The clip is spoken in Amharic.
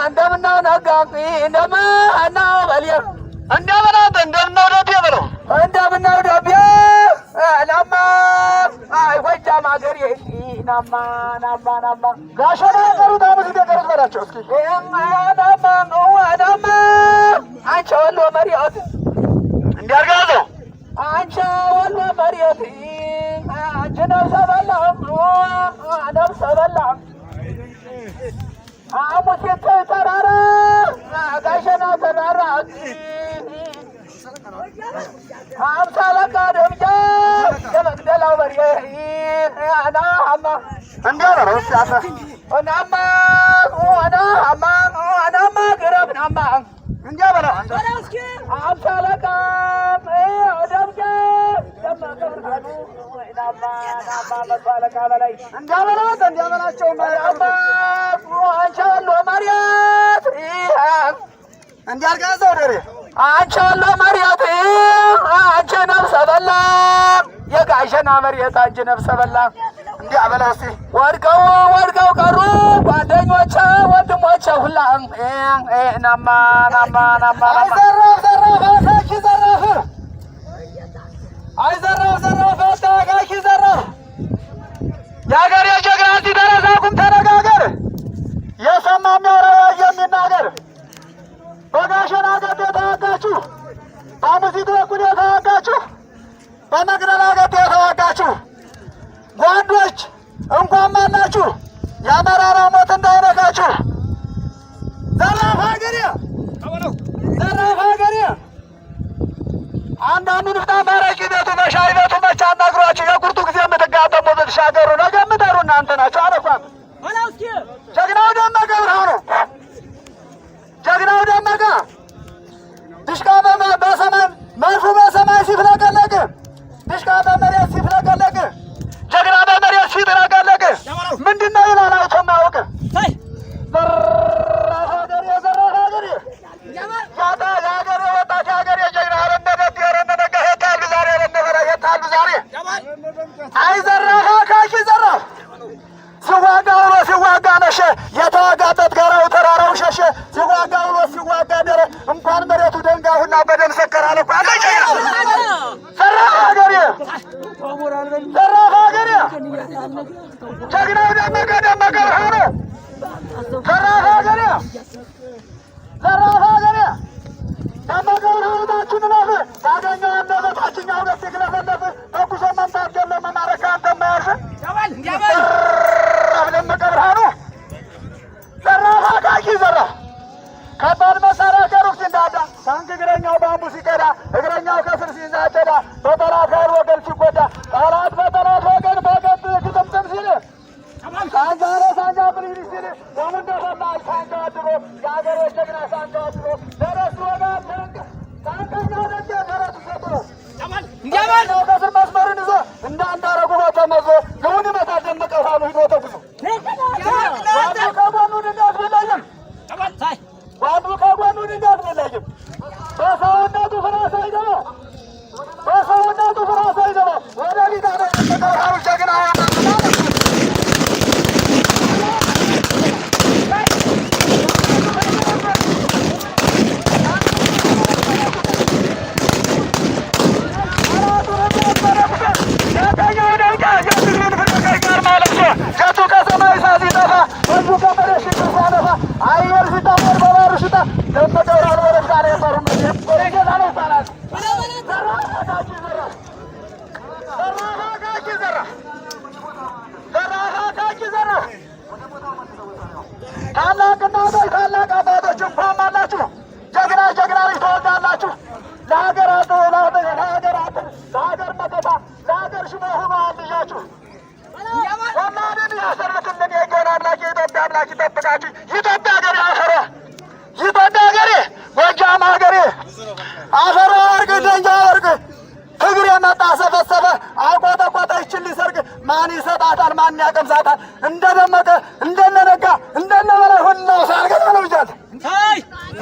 እንደምነው ነጋቂ እንደምነው በልየ እንደምነው ደቤ በለው እንደምነው ደቤ ናማ አይ ጎጃም አገሬ ናማ ጋሸና ያቀሩት አመት ይደቀሩት በላቸው እስኪ ናማ አንቺ ወሎ መሪያት እንዲያርጋዘው አንቺ ወሎ መሪያት አንቺ ነፍሰ በላ አሙሲት ተራራ ጋሸና ተራራ አምሳ ለቃ ደምጃ የመግደላው በሬ ናማ እንዲያለ ነው ሲያሰ ናማ ግረብ ናማ እንዲያ በላ አምሳ ለቃ ደምጃ የመገብርጋዱ ናማ መቶ አለቃ በላይ እንዲያበላቸው አንቺ ወሎ መሪያት እንዲያርጋዘው ደሬ አንቺ ወሎ መሪያት አንቺ ነፍሰ በላ የጋሸና መሪያት አንቺ ነፍሰ በላ እንዲያበላው እስኪ ወድቀው ቀሩ ጓደኞቼ ወንድሞቼ ሁላ ናማ አታጋኪ ዘራፍ የአገሬ ጀግና ሲደረሳ ቁም ተነጋገር የሰማ የሚያወራ የሚናገር በጋሸና ገዴ የተዋጋችሁ በአሙሲት በኩል የተዋጋችሁ በመቅደላ ገዴ የተዋጋችሁ ጓዶች እንኳን ማናችሁ የአመራራ ሞት እንዳይነካችሁ ዘራፍ ሀገሬ አንዳንዱ ንፍጣ መረቂ ቤቱ በሻይ ቤቱ መቻ አናግሯችሁ የቁርጡ ጊዜ የምትጋጠሙ ብትሻገሩ ነገ የምጠሩ እናንተ ናችሁ። አለኳት ጀግናው ደመቀ ብርሃኑ ጀግናው ደመቀ ድሽቃ በሰማይ መድፉ በሰማይ ሲፍለቀለቅ ድሽቃ በመሬት ሲፍለቀለቅ ጀግና በመሬት ሲጥለቀለቅ ምንድን ነው ይላል አይቶ የማያውቅ የሀገሬ ወጣት የሀገሬ ጀግና አይዘራፋ ካኪ ዘራፍ ሲዋጋ ውሎ ሲዋጋ መሸ የተዋጋበት ጋራው ተራራው ሸሸ ሲዋጋ ውሎ ሲዋጋ ደረ እንኳን መሬቱ ደንጋሁና በደም ሰከረ አለ እኮ አለ ዘራፍ ሀገሬ ጀግናው ደመቀ ብርሃኑ ዘራፍ ሀገሬ ደመቀ ብርሃኑ ታችን ነፍ ታገኘው አነበ ታችኛው ገት ክለፈለፍ ተኩሶ መምታት ገለ መማረካ አንተ ማያርፍ ደመቀ ብርሃኑ ዘራፍ አካኪ ዘራፍ ከባድ መሳሪያ ከሩቅ ሲንዳዳ ታንክ እግረኛው ባምቡ ሲቀዳ እግረኛው ከስር ሲንዛደዳ በጠላት ጋር ወገን ሲጎዳ ጠላት በጠላት ወገን በገብ ግጥምጥም ሲል ሳንጃ ለሳንጃ ብልግል ሲል ደሙ እንደፈላ ሳንጃ አድሮ የአገሬ ጀግና ሳንጃ አድሮ ደረሱ ወጋ ታንከኛው ደጀ ደረሱ ሰጥሮ እንዲያባል ከስር መስመርን ይዞ እንዳንዳረጉ በተመዞ ግቡን ይመታል ደመቀ ብርሃኑ ሂዶ ተጉዞ ዋዱ ከጎኑ ድንጋት ቢለይም በሰውነቱ ፍራስ አይገባ ወደ ሊታ ደመቀ ብርሃኑ ጀግና አየር ሲታመር በባሩ ሽታ ደመቀ ብርሃኑ ወረዳ ነው የፈሩ ወረዳ ነው ይባላል። ታላቅ እናቶች ታላቅ አባቶች እንኳን አላችሁ ጀግና ልጅ ተወልዳላችሁ። ለሀገር መከታ ለሀገር ሽሞ ሆኗል ልጃችሁ። ወላድን ያሰርትልን የገና አምላክ የኢትዮጵያ አምላክ ይጠብቃችሁ። ኢትዮጵያ ሀገሬ አፈሯ ኢትዮጵያ ሀገሬ ጎጃም ሀገሬ አፈሯ ወርቅ ደንጃ ወርቅ እግር የመጣ ሰፈሰፈ አቆጠቆጠ ይችል ሊሰርግ ማን ይሰጣታል? ማን ያቀምሳታል? እንደደመቀ እንደነነጋ እንደነበረ ሁሉ ሳርገት ነው ይዛል